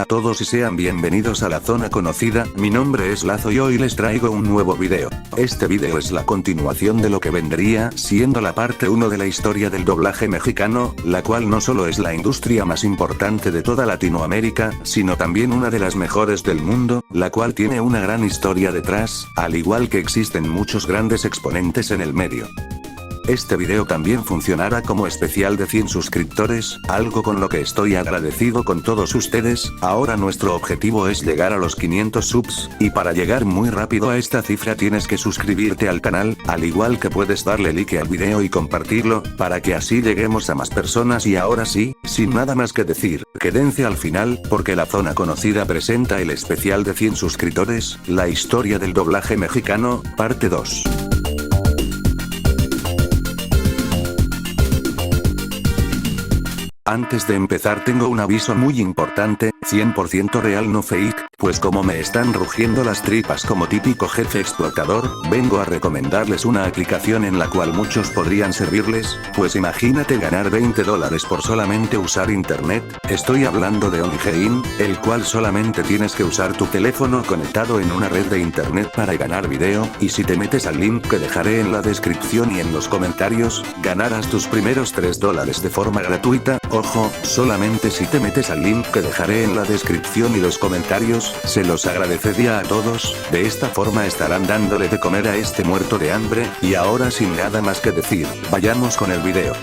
todos y sean bienvenidos a la zona conocida, mi nombre es Lazo y hoy les traigo un nuevo video. Este video es la continuación de lo que vendría siendo la parte 1 de la historia del doblaje mexicano, la cual no solo es la industria más importante de toda Latinoamérica, sino también una de las mejores del mundo, la cual tiene una gran historia detrás, al igual que existen muchos grandes exponentes en el medio. Este video también funcionará como especial de 100 suscriptores, algo con lo que estoy agradecido con todos ustedes. Ahora nuestro objetivo es llegar a los 500 subs, y para llegar muy rápido a esta cifra tienes que suscribirte al canal, al igual que puedes darle like al video y compartirlo, para que así lleguemos a más personas. Y ahora sí, sin nada más que decir, quédense al final, porque la zona conocida presenta el especial de 100 suscriptores, la historia del doblaje mexicano, parte 2. Antes de empezar tengo un aviso muy importante, 100% real no fake, pues como me están rugiendo las tripas como típico jefe explotador, vengo a recomendarles una aplicación en la cual muchos podrían servirles, pues imagínate ganar $20 por solamente usar internet. Estoy hablando de OnlyGain, el cual solamente tienes que usar tu teléfono conectado en una red de internet para ganar video, y si te metes al link que dejaré en la descripción y en los comentarios, ganarás tus primeros $3 de forma gratuita. Ojo, solamente si te metes al link que dejaré en la descripción y los comentarios, se los agradecería a todos, de esta forma estarán dándole de comer a este muerto de hambre. Y ahora sin nada más que decir, vayamos con el video.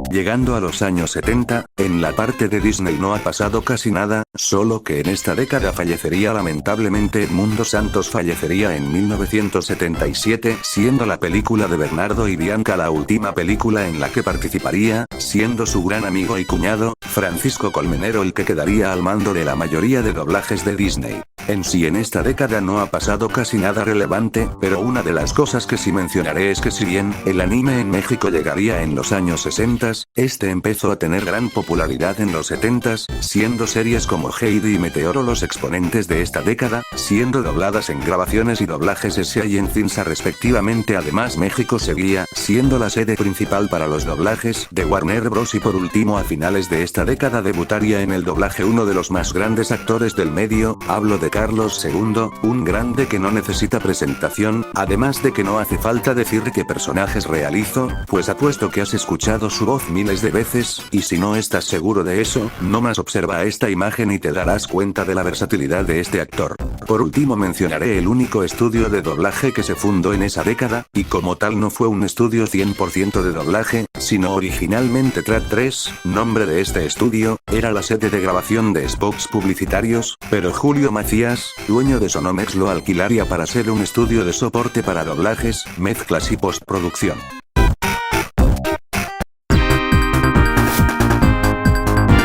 Llegando a los años 70, en la parte de Disney no ha pasado casi nada, solo que en esta década fallecería lamentablemente Edmundo Santos. Fallecería en 1977, siendo la película de Bernardo y Bianca la última película en la que participaría, siendo su gran amigo y cuñado, Francisco Colmenero, el que quedaría al mando de la mayoría de doblajes de Disney. En sí en esta década no ha pasado casi nada relevante, pero una de las cosas que sí mencionaré es que si bien el anime en México llegaría en los años 60, este empezó a tener gran popularidad en los 70s, siendo series como Heidi y Meteoro los exponentes de esta década, siendo dobladas en grabaciones y doblajes S.A. y en Cinsa respectivamente. Además México seguía siendo la sede principal para los doblajes de Warner Bros. Y por último a finales de esta década debutaría en el doblaje uno de los más grandes actores del medio, hablo de Carlos II, un grande que no necesita presentación, además de que no hace falta decir qué personajes realizó, pues apuesto que has escuchado su voz miles de veces, y si no estás seguro de eso, nomás observa esta imagen y te darás cuenta de la versatilidad de este actor. Por último mencionaré el único estudio de doblaje que se fundó en esa década, y como tal no fue un estudio 100% de doblaje, sino originalmente Track 3, nombre de este estudio, era la sede de grabación de spots publicitarios, pero Julio Macías, dueño de Sonomex, lo alquilaría para ser un estudio de soporte para doblajes, mezclas y postproducción.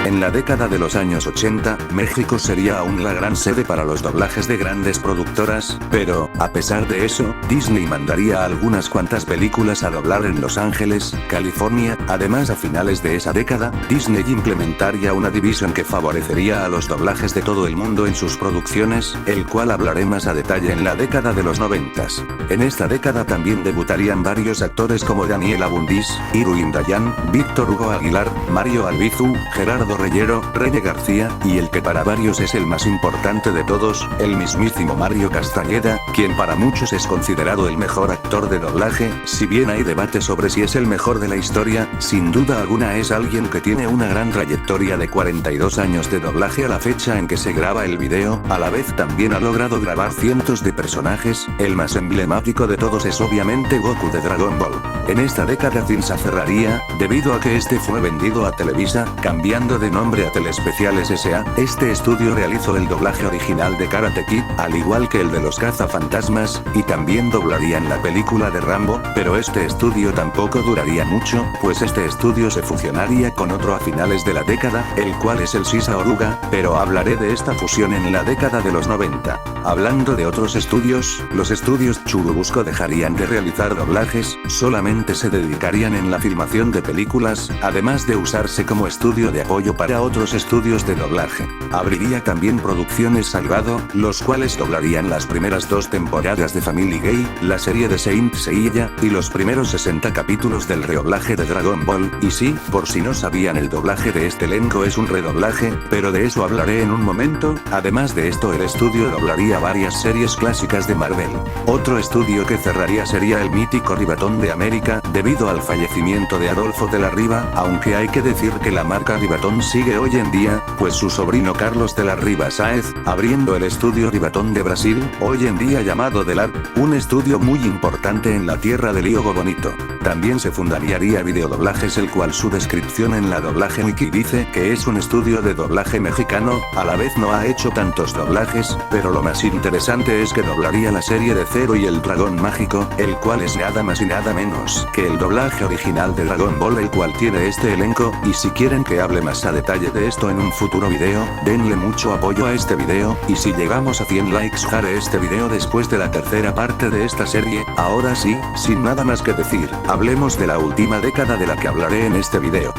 En la década de los años 80, México sería aún la gran sede para los doblajes de grandes productoras, pero, a pesar de eso, Disney mandaría algunas cuantas películas a doblar en Los Ángeles, California. Además a finales de esa década, Disney implementaría una división que favorecería a los doblajes de todo el mundo en sus producciones, el cual hablaré más a detalle en la década de los 90s. En esta década también debutarían varios actores como Daniel Abundis, Irwin Dayan, Víctor Hugo Aguilar, Mario Albizu, Gerardo Reyero, René García, y el que para varios es el más importante de todos, el mismísimo Mario Castañeda, quien para muchos es considerado el mejor actor de doblaje. Si bien hay debate sobre si es el mejor de la historia, sin duda alguna es alguien que tiene una gran trayectoria de 42 años de doblaje a la fecha en que se graba el video. A la vez también ha logrado grabar cientos de personajes, el más emblemático de todos es obviamente Goku de Dragon Ball. En esta década Cinsa cerraría, debido a que este fue vendido a Televisa, cambiando de nombre a Telespeciales S.A. Este estudio realizó el doblaje original de Karate Kid, al igual que el de Los Cazafantasmas, y también doblaría en la película de Rambo, pero este estudio tampoco duraría mucho, pues este estudio se fusionaría con otro a finales de la década, el cual es el Sisa Oruga, pero hablaré de esta fusión en la década de los 90. Hablando de otros estudios, los estudios Churubusco dejarían de realizar doblajes, solamente se dedicarían en la filmación de películas, además de usarse como estudio de apoyo para abriría otros estudios de doblaje. Abriría también Producciones Salvado, los cuales doblarían las primeras 2 temporadas de Family Guy, la serie de Saint Seiya, y los primeros 60 capítulos del redoblaje de Dragon Ball. Y sí, por si no sabían, el doblaje de este elenco es un redoblaje, pero de eso hablaré en un momento. Además de esto, el estudio doblaría varias series clásicas de Marvel. Otro estudio que cerraría sería el mítico Rivatón de América, debido al fallecimiento de Adolfo de la Riva, aunque hay que decir que la marca Rivatón sigue hoy en día, pues su sobrino Carlos de la Riva Sáez, abriendo el estudio Rivatón de Brasil, hoy en día llamado Delar, un estudio muy importante en la tierra del Hiogo Bonito. También se fundaría Videodoblajes, el cual su descripción en la Doblaje Wiki dice que es un estudio de doblaje mexicano, a la vez no ha hecho tantos doblajes, pero lo más interesante es que doblaría la serie de Zero y el Dragón Mágico, el cual es nada más y nada menos que el doblaje original de Dragon Ball, el cual tiene este elenco. Y si quieren que hable más a detalle de esto en un futuro video, denle mucho apoyo a este video, y si llegamos a 100 likes haré este video después de la tercera parte de esta serie. Ahora sí, sin nada más que decir, hablemos de la última década de la que hablaré en este video.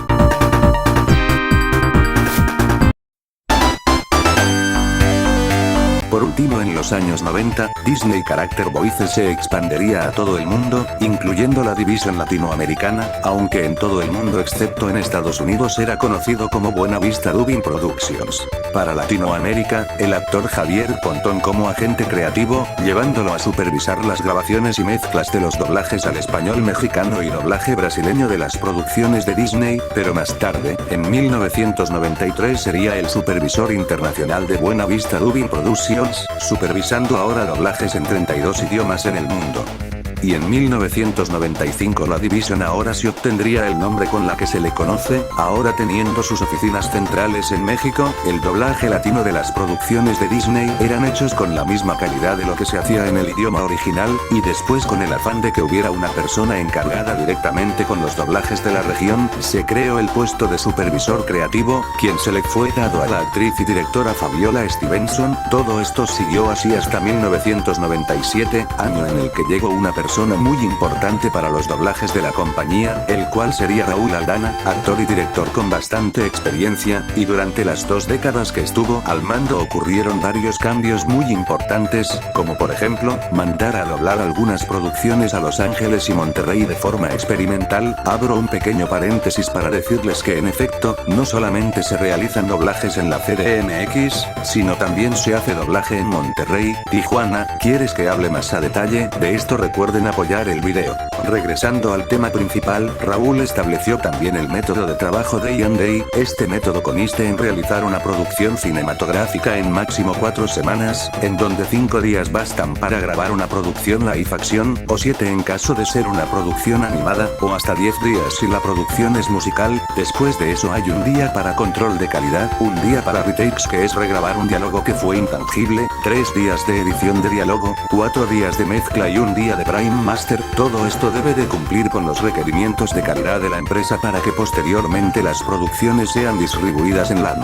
Por último, en los años 90, Disney Character Voices se expandiría a todo el mundo, incluyendo la división latinoamericana, aunque en todo el mundo excepto en Estados Unidos era conocido como Buena Vista Dubbing Productions. Para Latinoamérica, el actor Javier Pontón como agente creativo, llevándolo a supervisar las grabaciones y mezclas de los doblajes al español mexicano y doblaje brasileño de las producciones de Disney, pero más tarde, en 1993 sería el supervisor internacional de Buena Vista Dubbing Productions, supervisando ahora doblajes en 32 idiomas en el mundo. Y en 1995 la división ahora sí obtendría el nombre con la que se le conoce, ahora teniendo sus oficinas centrales en México. El doblaje latino de las producciones de Disney eran hechos con la misma calidad de lo que se hacía en el idioma original, y después, con el afán de que hubiera una persona encargada directamente con los doblajes de la región, se creó el puesto de supervisor creativo, quien se le fue dado a la actriz y directora Fabiola Stevenson. Todo esto siguió así hasta 1997, año en el que llegó una persona muy importante para los doblajes de la compañía, el cual sería Raúl Aldana, actor y director con bastante experiencia, y durante las 2 décadas que estuvo al mando ocurrieron varios cambios muy importantes, como por ejemplo, mandar a doblar algunas producciones a Los Ángeles y Monterrey de forma experimental. Abro un pequeño paréntesis para decirles que en efecto, no solamente se realizan doblajes en la CDMX, sino también se hace doblaje en Monterrey, Tijuana. ¿Quieres que hable más a detalle de esto? Recuerden apoyar el video. Regresando al tema principal, Raúl estableció también el método de trabajo Day and Day. Este método consiste en realizar una producción cinematográfica en máximo 4 semanas, en donde 5 días bastan para grabar una producción live action, o 7 en caso de ser una producción animada, o hasta 10 días si la producción es musical. Después de eso hay un día para control de calidad, un día para retakes, que es regrabar un diálogo que fue intangible, 3 días de edición de diálogo, 4 días de mezcla y un día de Prime Master. Todo esto debe de cumplir con los requerimientos de calidad de la empresa para que posteriormente las producciones sean distribuidas en LAN.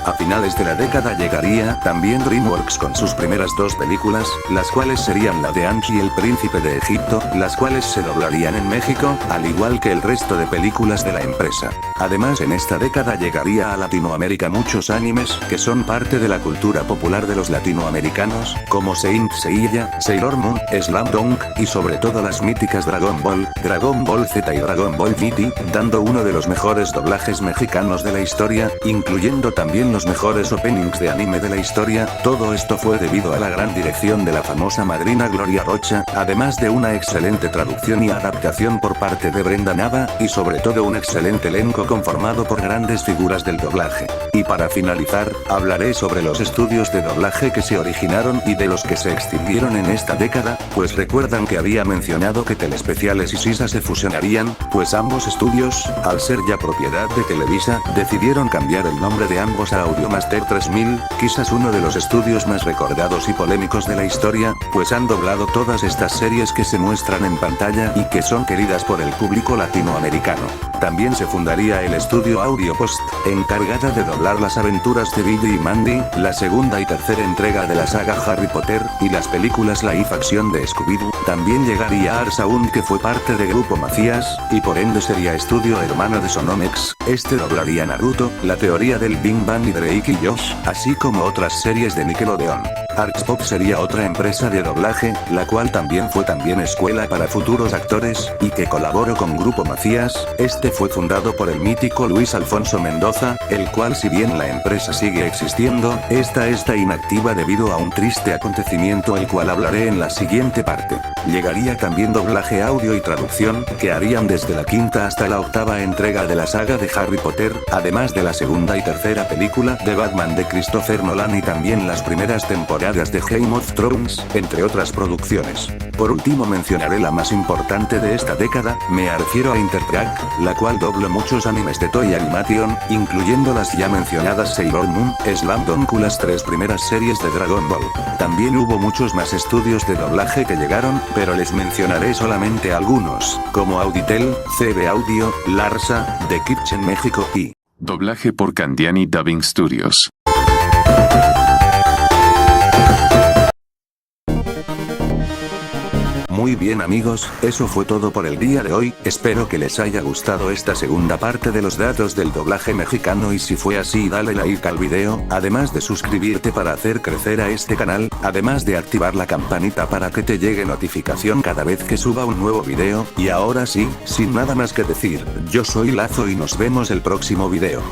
A finales de la década llegaría también DreamWorks con sus primeras 2 películas, las cuales serían la de Angie y el Príncipe de Egipto, las cuales se doblarían en México, al igual que el resto de películas de la empresa. Además, en esta década llegaría a Latinoamérica muchos animes, que son parte de la cultura popular de los latinoamericanos, como Saint Seiya, Sailor Moon, Slam Dunk, y sobre todo las míticas Dragon Ball, Dragon Ball Z y Dragon Ball GT, dando uno de los mejores doblajes mexicanos de la historia, incluyendo también los mejores openings de anime de la historia. Todo esto fue debido a la gran dirección de la famosa madrina Gloria Rocha, además de una excelente traducción y adaptación por parte de Brenda Nava, y sobre todo un excelente elenco conformado por grandes figuras del doblaje. Y para finalizar, hablaré sobre los estudios de doblaje que se originaron y de los que se extinguieron en esta década, pues recuerdan que había mencionado que Telespeciales y Sisa se fusionarían, pues ambos estudios, al ser ya propiedad de Televisa, decidieron cambiar el nombre de ambos a Audiomaster 3000, quizás uno de los estudios más recordados y polémicos de la historia, pues han doblado todas estas series que se muestran en pantalla y que son queridas por el público latinoamericano. También se fundaría el estudio Audio Post, encargada de doblar las aventuras de Billy y Mandy, la segunda y tercera entrega de la saga Harry Potter, y las películas live action de Scooby-Doo. También llegaría Art Sound, que fue parte de Grupo Macías, y por ende sería estudio hermano de Sonomex. Este doblaría Naruto, La teoría del Big Bang y Drake y Josh, así como otras series de Nickelodeon. Arts Pop sería otra empresa de doblaje, la cual también fue escuela para futuros actores, y que colaboró con Grupo Macías. Este fue fundado por el mítico Luis Alfonso Mendoza, el cual, si bien la empresa sigue existiendo, esta está inactiva debido a un triste acontecimiento el cual hablaré en la siguiente parte. Llegaría también doblaje audio y traducción, que harían desde la quinta hasta la octava entrega de la saga de Harry Potter, además de la segunda y tercera película de Batman de Christopher Nolan y también las primeras temporadas de Game of Thrones, entre otras producciones. Por último mencionaré la más importante de esta década, me refiero a Intertrack, la cual dobló muchos animes de Toei Animation, incluyendo las ya mencionadas Sailor Moon, Slam Dunk y las 3 primeras series de Dragon Ball. También hubo muchos más estudios de doblaje que llegaron, pero les mencionaré solamente algunos, como Auditel, CB Audio, Larsa, The Kitchen México y doblaje por Candiani Dubbing Studios. Muy bien amigos, eso fue todo por el día de hoy, espero que les haya gustado esta segunda parte de los datos del doblaje mexicano y si fue así dale like al video, además de suscribirte para hacer crecer a este canal, además de activar la campanita para que te llegue notificación cada vez que suba un nuevo video, y ahora sí, sin nada más que decir, yo soy Lazo y nos vemos el próximo video.